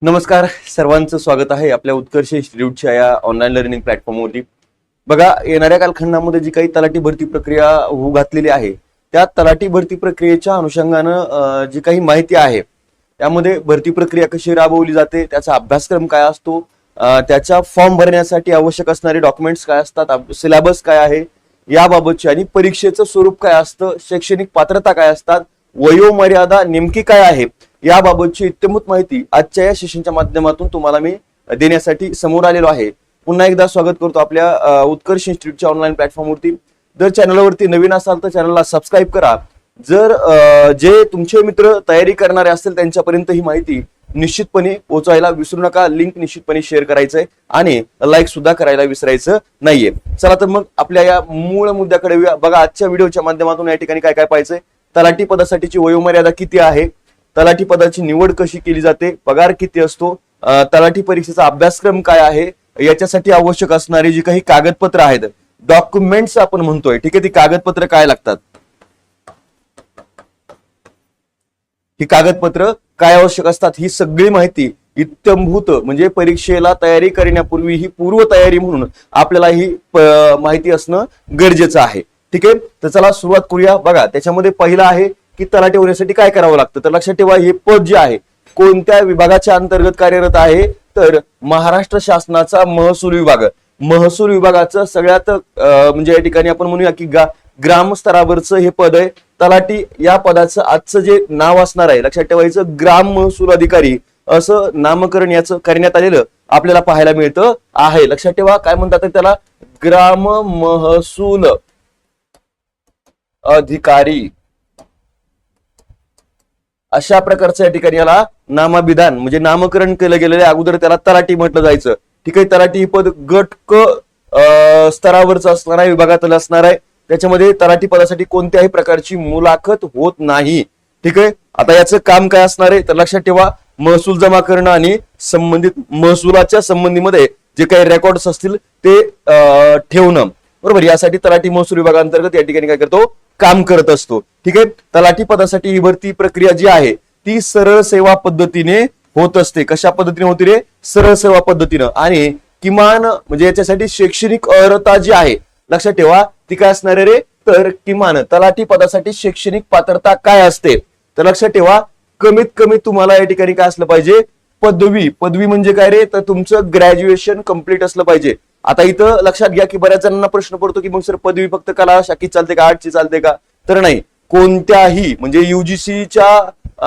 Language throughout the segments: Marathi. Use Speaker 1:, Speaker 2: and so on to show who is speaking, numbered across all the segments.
Speaker 1: नमस्कार, सर्वांचं स्वागत आहे आपल्या उत्कर्ष इन्स्टिट्यूटच्या या ऑनलाईन लर्निंग प्लॅटफॉर्मवरती. बघा, येणाऱ्या कालखंडामध्ये जी काही तलाठी भरती प्रक्रिया होऊ घातलेली आहे, त्या तलाठी भरती प्रक्रियेच्या अनुषंगानं जी काही माहिती आहे, त्यामध्ये भरती प्रक्रिया कशी राबवली जाते, त्याचा अभ्यासक्रम काय असतो, त्याच्या फॉर्म भरण्यासाठी आवश्यक असणारे डॉक्युमेंट्स काय असतात, सिलेबस काय आहे याबाबतची, आणि परीक्षेचं स्वरूप काय असतं, शैक्षणिक पात्रता काय असतात, वयोमर्यादा नेमकी काय आहे याबाबतची इत्यंभूत माहिती आजच्या या सेशनच्या माध्यमातून तुम्हाला मी देण्यासाठी समोर आलेलो आहे. पुन्हा एकदा स्वागत करतो आपल्या उत्कर्ष इन्स्टिट्यूटच्या ऑनलाईन प्लॅटफॉर्मवरती. जर चॅनलवरती नवीन असाल तर चॅनलला सबस्क्राईब करा. जर जे तुमचे मित्र तयारी करणारे असतील त्यांच्यापर्यंत ही माहिती निश्चितपणे पोहोचायला विसरू नका. लिंक निश्चितपणे शेअर करायचंय आणि लाईक सुद्धा करायला विसरायचं नाहीये. चला तर मग आपल्या या मूळ मुद्द्याकडे बघा. आजच्या व्हिडिओच्या माध्यमातून या ठिकाणी काय काय पाहायचंय, तलाठी पदासाठीची वयोमर्यादा किती आहे, तलाठी पदाची निवड कशी केली जाते, पगार किती असतो, तलाठी परीक्षेचा अभ्यासक्रम काय आहे, याच्यासाठी आवश्यक असणारी जी काही कागदपत्र आहेत, डॉक्युमेंट्स आपण म्हणतोय, ठीक आहे, ती कागदपत्र काय लागतात, ही कागदपत्र काय आवश्यक असतात, ही सगळी माहिती इत्यंभूत म्हणजे परीक्षेला तयारी करण्यापूर्वी ही पूर्व तयारी म्हणून आपल्याला ही माहिती असणं गरजेचं आहे. ठीक आहे, तर चला सुरुवात करूया. बघा, त्याच्यामध्ये पहिला आहे की तलाठी होण्यासाठी काय करावं लागतं. तर लक्षात ठेवा, हे पद जे आहे कोणत्या विभागाच्या अंतर्गत कार्यरत आहे, तर महाराष्ट्र शासनाचा महसूल विभाग. महसूल विभागाचं सगळ्यात म्हणजे या ठिकाणी आपण म्हणूया की ग्राम स्तरावरचं हे पद आहे. तलाठी या पदाचं आजचं जे नाव असणार आहे, लक्षात ठेवायचं, ग्राम महसूल अधिकारी असं नामकरण याचं करण्यात आलेलं आपल्याला पाहायला मिळतं आहे. लक्षात ठेवा, काय म्हणतात त्याला, ग्राम महसूल अधिकारी अशा प्रकारचं या ठिकाणी याला नामाभिधान म्हणजे नामकरण केलं गेलेलं आहे. अगोदर त्याला तलाठी म्हटलं जायचं. ठीक आहे, तलाठी ही पद गट क स्तरावरचं असणार आहे, विभागातलं असणार आहे. त्याच्यामध्ये तलाठी पदासाठी कोणत्याही प्रकारची मुलाखत होत नाही. ठीक आहे, आता याचं काम काय असणार आहे, तर लक्षात ठेवा, महसूल जमा करणं आणि संबंधित महसुलाच्या संबंधीमध्ये जे काही रेकॉर्ड्स असतील ते ठेवणं, बरोबर. यासाठी तलाठी महसूल विभागांतर्गत या ठिकाणी काय करतो, काम करत असतो. ठीक आहे, तलाठी पदासाठी ही भरती प्रक्रिया जी आहे ती सरळ सेवा पद्धतीने होत असते. कशा पद्धतीने होती रे, सरळ सेवा पद्धतीनं. आणि किमान म्हणजे याच्यासाठी शैक्षणिक अर्हता जी आहे, लक्षात ठेवा, ती काय असणार आहे रे, तर किमान तलाठी पदासाठी शैक्षणिक पात्रता काय असते, तर लक्षात ठेवा, कमीत कमी तुम्हाला या ठिकाणी काय असलं पाहिजे, पदवी. पदवी म्हणजे काय रे, तर तुमचं ग्रॅज्युएशन कंप्लीट असलं पाहिजे. आता इथं लक्षात घ्या की बऱ्याच जणांना प्रश्न पडतो की मग सर पदवी फक्त कला शाखेत चालते का, आर्टची चालते का, तर नाही, कोणत्याही म्हणजे युजीसीच्या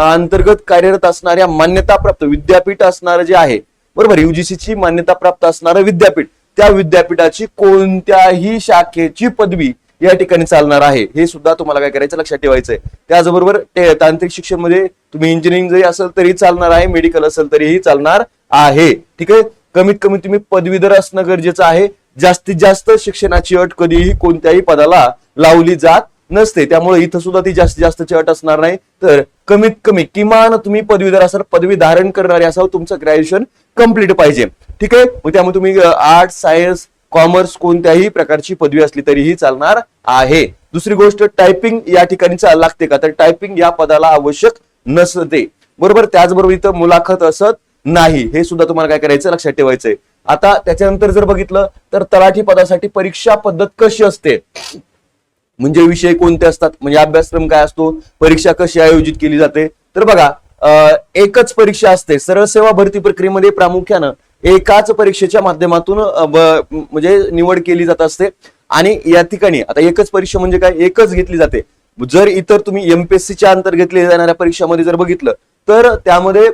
Speaker 1: अंतर्गत कार्यरत असणाऱ्या मान्यताप्राप्त विद्यापीठ असणारं जे आहे, बरोबर, युजीसीची मान्यता प्राप्त असणारं विद्यापीठ, त्या विद्यापीठाची कोणत्याही शाखेची पदवी या ठिकाणी चालणार आहे. हे सुद्धा तुम्हाला काय करायचं, लक्षात ठेवायचंय. त्याचबरोबर तांत्रिक शिक्षण मध्ये तुम्ही इंजिनिअरिंग जरी असेल तरी चालणार आहे, मेडिकल असेल तरीही चालणार आहे. ठीक आहे, कमीत कमी तुम्ही पदवीधर असणं गरजेचं आहे. जास्तीत जास्त शिक्षणाची अट कधीही कोणत्याही पदाला लावली जात नसते, त्यामुळे इथं सुद्धा ती जास्तीत जास्तची अट असणार नाही. तर कमीत कमी किमान तुम्ही पदवीधर असाल, पदवी धारण करणारे असाल, तुमचं ग्रॅज्युएशन कंप्लीट पाहिजे. ठीक आहे, मग त्यामुळे तुम्ही आर्ट्स, सायन्स, कॉमर्स कोणत्याही प्रकारची पदवी असली तरीही चालणार आहे. दुसरी गोष्ट, टायपिंग या ठिकाणी लागते का, तर टायपिंग या पदाला आवश्यक नसते, बरोबर. त्याचबरोबर इथं मुलाखत असत नाही, हे सुद्धा तुम्हाला काय करायचं, लक्षात ठेवायचंय. आता त्याच्यानंतर जर बघितलं तर तलाठी पदासाठी परीक्षा पद्धत कशी असते, म्हणजे विषय कोणते असतात, म्हणजे अभ्यासक्रम काय असतो, परीक्षा कशी आयोजित केली जाते. तर बघा, एकच परीक्षा असते. सरळ सेवा भरती प्रक्रियेमध्ये प्रामुख्यानं एकाच परीक्षेच्या माध्यमातून म्हणजे निवड केली जात असते. आणि या ठिकाणी आता एकच परीक्षा म्हणजे काय, एकच घेतली जाते. जर इतर तुम्ही एमपीएससीच्या अंतर्गत घेतल्या जाणाऱ्या परीक्षामध्ये जर बघितलं तर त्यामध्ये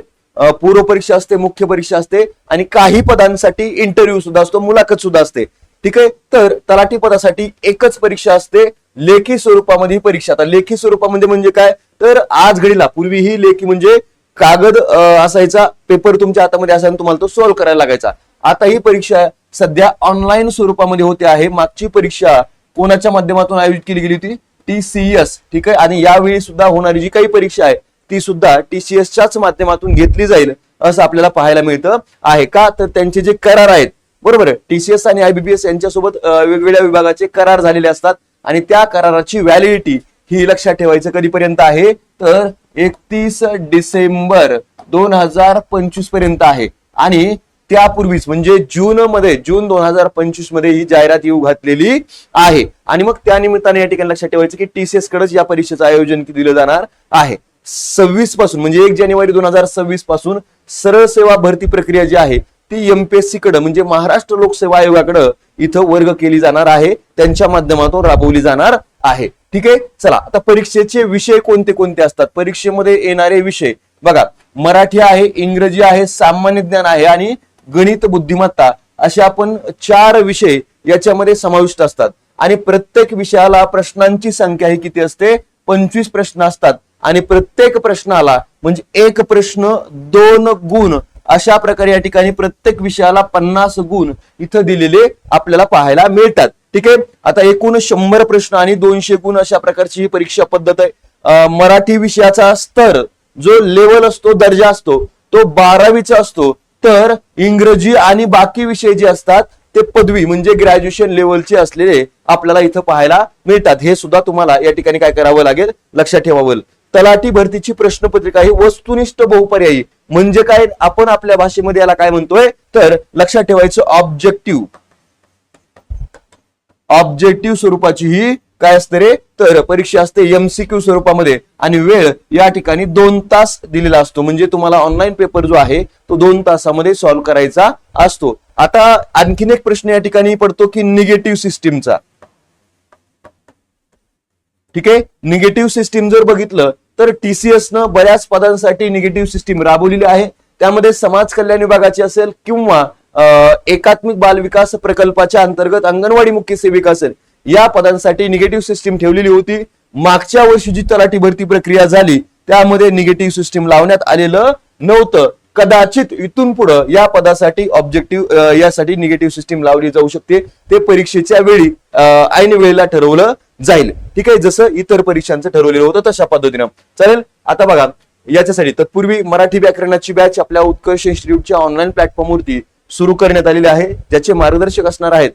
Speaker 1: पूर्व परीक्षा असते, मुख्य परीक्षा असते, आणि काही पदांसाठी इंटरव्ह्यू सुद्धा असतो, मुलाखत सुद्धा असते. ठीक आहे, तर तलाठी पदासाठी एकच परीक्षा असते, लेखी स्वरूपामध्ये परीक्षा. आता लेखी स्वरूपामध्ये म्हणजे काय, तर आज घडीला, पूर्वी ही लेखी म्हणजे कागद असायचा, पेपर तुमच्या हातामध्ये असायचा, तुम्हाला तो सॉल्व्ह करायला लागायचा. आता ही परीक्षा सध्या ऑनलाईन स्वरूपामध्ये होते आहे. मागची परीक्षा कोणाच्या माध्यमातून आयोजित केली गेली होती, TCS. ठीक आहे, आणि यावेळी सुद्धा होणारी जी काही परीक्षा आहे ती सुद्धा TCSच्याच माध्यमातून घेतली जाईल असं आपल्याला पाहायला मिळतं आहे. का, तर त्यांचे जे करार आहेत, बरोबर, TCS आणि IBPS यांच्यासोबत वेगवेगळ्या विभागाचे करार झालेले असतात, आणि त्या कराराची व्हॅलिडिटी ही लक्षात ठेवायचं कधीपर्यंत आहे, तर 31 डिसेंबर 2025 पर्यंत आहे आणि त्यापूर्वीच म्हणजे जून 2025 मध्ये ही जाहिरात येऊ घातलेली आहे. आणि मग त्या निमित्ताने या ठिकाणी लक्षात ठेवायचं की TCS कडेच या परीक्षेचं आयोजन दिलं जाणार आहे. 26 पासून म्हणजे 1 जानेवारी 2026 पासून सरळ सेवा भरती प्रक्रिया जी आहे ती MPSC कडे म्हणजे महाराष्ट्र लोकसेवा आयोगाकडे इथं वर्ग केली जाणार आहे, त्यांच्या माध्यमातून राबवली जाणार आहे. ठीक आहे. चला आता परीक्षेचे विषय कोणते कोणते असतात. परीक्षेमध्ये येणारे विषय बघा, मराठी आहे, इंग्रजी आहे, सामान्य ज्ञान आहे आणि गणित बुद्धिमत्ता असे आपण 4 विषय याच्यामध्ये समाविष्ट असतात. आणि प्रत्येक विषयाला प्रश्नांची संख्या ही किती असते, 25 प्रश्न असतात. आणि प्रत्येक प्रश्नाला म्हणजे एक प्रश्न 2 गुण अशा प्रकारे या ठिकाणी प्रत्येक विषयाला 50 गुण इथं दिलेले आपल्याला पाहायला मिळतात. ठीक आहे. आता एकूण 100 प्रश्न आणि 200 गुण अशा प्रकारची ही परीक्षा पद्धत आहे. मराठी विषयाचा स्तर जो लेवल असतो, दर्जा असतो तो 12वीचा असतो. तर इंग्रजी आणि बाकी विषय जे असतात ते पदवी म्हणजे ग्रॅज्युएशन लेवलचे असलेले आपल्याला इथं पाहायला मिळतात. हे सुद्धा तुम्हाला या ठिकाणी काय करावं लागेल, लक्षात ठेवावं. तलाठी भरतीची प्रश्नपत्रिका ही वस्तुनिष्ठ बहुपर्यायी म्हणजे काय, आपण आपल्या भाषेमध्ये याला काय म्हणतोय तर लक्षात ठेवायचं ऑब्जेक्टिव्ह स्वरूपाची ही काय असते रे तर परीक्षा असते MCQ स्वरूपामध्ये. आणि वेळ या ठिकाणी 2 तास दिलेला असतो म्हणजे तुम्हाला ऑनलाईन पेपर जो आहे तो 2 तासामध्ये सॉल्व्ह करायचा असतो. आता आणखीन एक प्रश्न या ठिकाणी पडतो की निगेटिव्ह सिस्टीमचा. ठीक आहे. निगेटिव्ह सिस्टीम जर बघितलं तर TCS न बऱ्याच पदांसाठी निगेटिव्ह सिस्टीम राबवलेली आहे. त्यामध्ये समाज कल्याण विभागाची असेल किंवा एकात्मिक बाल विकास प्रकल्पाच्या अंतर्गत अंगणवाडी मुख्य सेविका असेल या पदांसाठी निगेटिव्ह सिस्टीम ठेवलेली होती. मागच्या वर्षी जी तलाठी भरती प्रक्रिया झाली त्यामध्ये निगेटिव्ह सिस्टीम लावण्यात आलेलं नव्हतं. कदाचित इथून पुढे या पदासाठी ऑब्जेक्टिव्ह यासाठी निगेटिव्ह सिस्टीम लावली जाऊ शकते. ते परीक्षेच्या वेळी ऐन वेळेला ठरवलं जाईल. ठीक आहे. जसं इतर परीक्षांचं ठरवलेलं होतं तशा पद्धतीनं चालेल. आता बघा याच्यासाठी तत्पूर्वी मराठी व्याकरणाची बॅच आपल्या उत्कर्ष इन्स्टिट्यूटच्या ऑनलाईन प्लॅटफॉर्मवरती सुरू करण्यात आलेले आहे, ज्याचे मार्गदर्शक असणार आहेत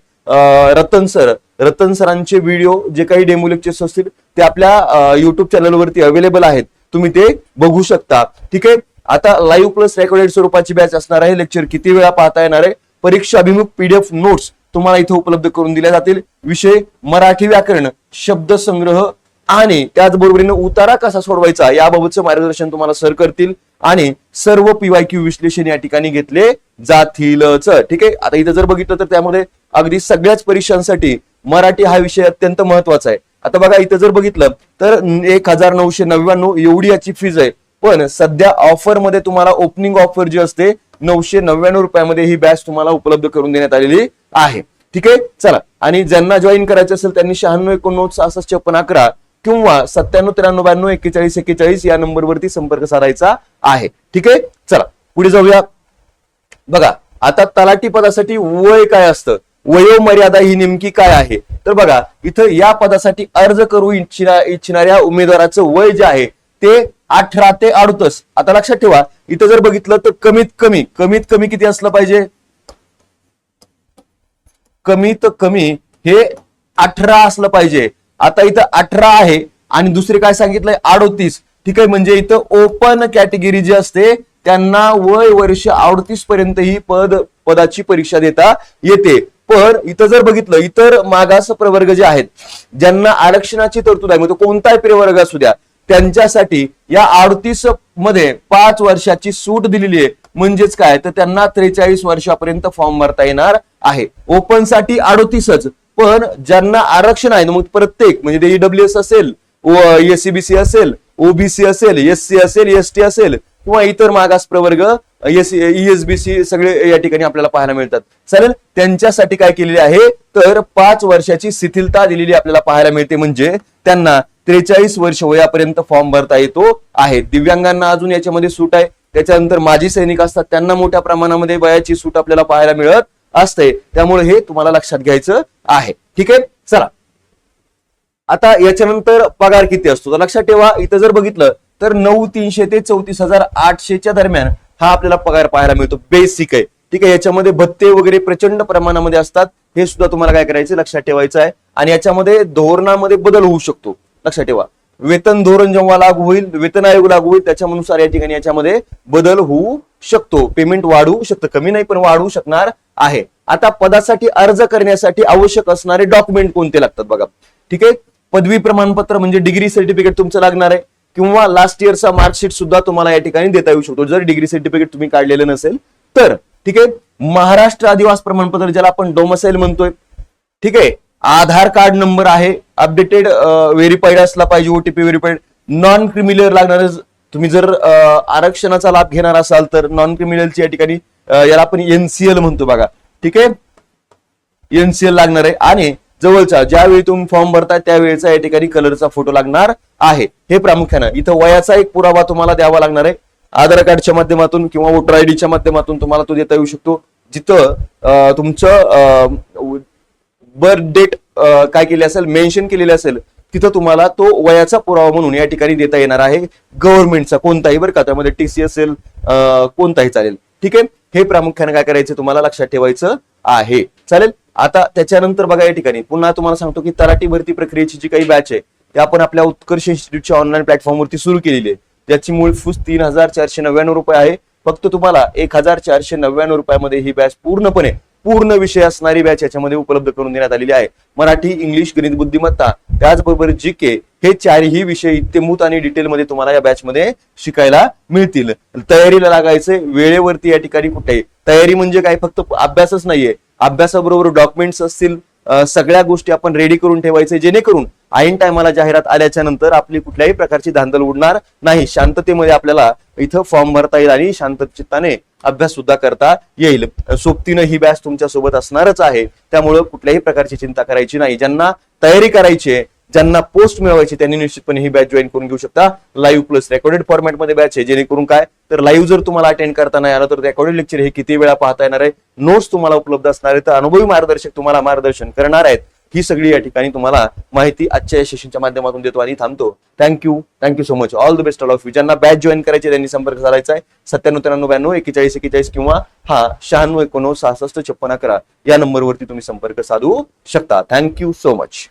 Speaker 1: रतन सरांचे व्हिडिओ जे काही डेमो लेक्चर्स असतील ते आपल्या युट्यूब चॅनलवरती अवेलेबल आहेत, तुम्ही ते बघू शकता. ठीक आहे. आता लाईव्ह प्लस रेकॉर्डेड स्वरूपाची बॅच असणार आहे. लेक्चर किती वेळा पाहता येणार आहे, परीक्षा अभिमुख PDF नोट्स तुम्हाला इथे उपलब्ध करून दिल्या जातील. विषय मराठी व्याकरण, शब्दसंग्रह आणि त्याचबरोबरीने उतारा कसा सोडवायचा याबाबतचं मार्गदर्शन तुम्हाला सर करतील आणि सर्व PYQ विश्लेषण या ठिकाणी घेतले जातीलच. ठीक आहे. आता इथं जर बघितलं तर त्यामध्ये अगदी सगळ्याच परीक्षांसाठी मराठी हा विषय अत्यंत महत्वाचा आहे. आता बघा इथं जर बघितलं तर 1999 एवढी याची फीज आहे. पण सध्या ऑफर मध्ये तुम्हाला ओपनिंग ऑफर जी असते 999 रुपयामध्ये ही बॅच तुम्हाला उपलब्ध करून देण्यात आलेली आहे. ठीक आहे. चला आणि ज्यांना जॉईन करायचं असेल त्यांनी 9689665611 किंवा 9793924141 या नंबरवरती संपर्क साधायचा आहे. ठीक आहे. चला पुढे जाऊया. बघा आता तलाठी पदासाठी वय काय असतं, वयोमर्यादा ही नेमकी काय आहे तर बघा इथं या पदासाठी अर्ज करू इच्छिणाऱ्या उमेदवाराचं वय जे आहे ते 18 ते 38. आता लक्षात ठेवा इथं जर बघितलं तर कमीत कमी किती असलं पाहिजे, कमीत कमी हे 18 असलं पाहिजे. आता इथं 18 आहे आणि दुसरे काय सांगितलंय 38. ठीक आहे. म्हणजे इथं ओपन कॅटेगरी जी असते त्यांना वय वर्ष 38 पर्यंत ही पदाची परीक्षा देता येते. पण इथं जर बघितलं इतर मागास प्रवर्ग जे आहेत ज्यांना आरक्षणाची तरतूद आहे, म्हणजे कोणताही प्रवर्ग असू द्या त्यांच्यासाठी या 38 मध्ये 5 वर्षाची सूट दिलेली आहे. म्हणजेच काय तर त्यांना 43 वर्षापर्यंत फॉर्म भरता येणार आहे. ओपन साठी 38च, पण ज्यांना आरक्षण आहे मग प्रत्येक म्हणजे EWS असेल, SCBC असेल, OBC असेल, SC असेल, ST असेल किंवा इतर मागास प्रवर्ग ESBC सगळे या ठिकाणी आपल्याला पाहायला मिळतात. चालेल. त्यांच्यासाठी काय केलेले आहे तर 5 वर्षाची शिथिलता दिलेली आपल्याला पाहायला मिळते. म्हणजे त्यांना 43 वर्ष वयापर्यंत फॉर्म भरता येतो आहे. दिव्यांगांना अजून याच्यामध्ये सूट आहे. त्याच्यानंतर माजी सैनिक असतात त्यांना मोठ्या प्रमाणामध्ये वयाची सूट आपल्याला पाहायला मिळत असते. त्यामुळे हे तुम्हाला लक्षात घ्यायचं आहे. ठीक आहे. चला आता याच्यानंतर पगार किती असतो तर लक्षात ठेवा इथं जर बघितलं तर 9,300 ते 34,800 दरम्यान हा आपल्याला पगार पाहायला मिळतो. बेसिक आहे. ठीक आहे. याच्यामध्ये भत्ते वगैरे प्रचंड प्रमाणामध्ये असतात, हे सुद्धा तुम्हाला काय करायचं लक्षात ठेवायचं आहे. आणि याच्यामध्ये धोरणामध्ये बदल होऊ शकतो, लक्षात ठेवा. वेतन धोरण जेव्हा लागू होईल, वेतन आयोग लागू होईल, त्याच्यानुसार या ठिकाणी याच्यामध्ये बदल होऊ शकतो, पेमेंट वाढू शकतं, कमी नाही पण वाढू शकणार आहे. आता पदासाठी अर्ज करण्यासाठी आवश्यक असणारे डॉक्युमेंट कोणते लागतात बघा. ठीक आहे, पदवी प्रमाणपत्र म्हणजे डिग्री सर्टिफिकेट तुमचं लागणार आहे, किंवा लास्ट इयरचा मार्कशीट सुद्धा तुम्हाला या ठिकाणी देता येऊ शकतो जर डिग्री सर्टिफिकेट तुम्ही काढलेलं नसेल तर. ठीक आहे, महाराष्ट्र आदिवासी प्रमाणपत्र ज्याला आपण डोमसाईल म्हणतोय. ठीक आहे, आधार कार्ड नंबर आहे, अपडेटेड व्हेरीफाईड असला पाहिजे, ओटीपी व्हेरीफाईड. नॉन क्रिमिनल लागणार, तुम्ही जर आरक्षणाचा लाभ घेणार असाल तर नॉन क्रिमिनलची या ठिकाणी याला आपण एनसीएल म्हणतो बघा. ठीक आहे, एनसीएल लागणार आहे. आणि जवळचा ज्यावेळी तुम्ही फॉर्म भरताय त्यावेळेचा या ठिकाणी कलरचा फोटो लागणार आहे. हे प्रामुख्यानं इथं वयाचा एक पुरावा तुम्हाला द्यावा लागणार आहे, आधार कार्डच्या माध्यमातून किंवा वोटर आयडीच्या माध्यमातून तुम्हाला तो देता येऊ शकतो. जिथं तुमचं बर्थ डेट काय केली असेल, मेन्शन केलेली असेल, तिथं तुम्हाला तो वयाचा पुरावा म्हणून या ठिकाणी देता येणार आहे. गव्हर्नमेंटचा कोणताही बरं का, त्यामध्ये टीसी असेल, कोणताही चालेल. ठीक आहे, हे प्रामुख्याने काय करायचं तुम्हाला लक्षात ठेवायचं आहे. चालेल. आता त्याच्यानंतर बघा या ठिकाणी पुन्हा तुम्हाला सांगतो की तलाठी भरती प्रक्रियेची जी काही बॅच आहे ते आपण आपल्या उत्कर्ष इन्स्टिट्यूटच्या ऑनलाईन प्लॅटफॉर्मवरती सुरू केलेली आहे. त्याची मूळ फीस 3,499 रुपये आहे. फक्त तुम्हाला 1,499 रुपयामध्ये ही बॅच पूर्ण विषय असणारी बॅच याच्यामध्ये उपलब्ध करून देण्यात आलेली आहे. मराठी, इंग्लिश, गणित, बुद्धिमत्ता त्याचबरोबर जीके हे चारही विषय इत्यंभूत आणि डिटेलमध्ये तुम्हाला या बॅच मध्ये शिकायला मिळतील. तयारीला लागायचे वेळेवरती या ठिकाणी कुठे तयारी म्हणजे काय, फक्त अभ्यासच नाहीये, अभ्यासाबरोबर डॉक्युमेंट्स असतील, सगळ्या गोष्टी आपण रेडी करून ठेवायचे जेणेकरून ऐन टायमाला जाहिरात आल्याच्या नंतर आपली कुठल्याही प्रकारची धांदल उडणार नाही. शांततेमध्ये आपल्याला इथं फॉर्म भरता येईल आणि शांत चित्ताने अभ्यास सुद्धा करता येईल. सोबतीनं ही बॅच तुमच्या सोबत असणारच आहे, त्यामुळे कुठल्याही प्रकारची चिंता करायची नाही. ज्यांना तयारी करायची आहे, ज्यांना पोस्ट मिळवायची, त्यांनी निश्चितपणे ही बॅच जॉईन करून घेऊ शकता. लाईव्ह प्लस रेकॉर्डेड फॉर्मॅटमध्ये बॅच आहे, जेणेकरून काय तर लाईव्ह जर तुम्हाला अटेंड करता नाही आलं तर रेकॉर्डेड लेक्चर हे किती वेळा पाहता येणार आहे, नोट्स तुम्हाला उपलब्ध असणार आहे, तर अनुभवी मार्गदर्शक तुम्हाला मार्गदर्शन करणार आहेत. ही सगळी या ठिकाणी तुम्हाला माहिती आजच्या या सेशनच्या माध्यमातून देतो आणि थांबतो. Thank you so much. All the best all of you. ज्यांना बॅच जॉईन करायचे त्यांनी संपर्क साधायचा आहे 9793924141 किंवा 9619665611 या नंबरवरती तुम्ही संपर्क साधू शकता. Thank you so much.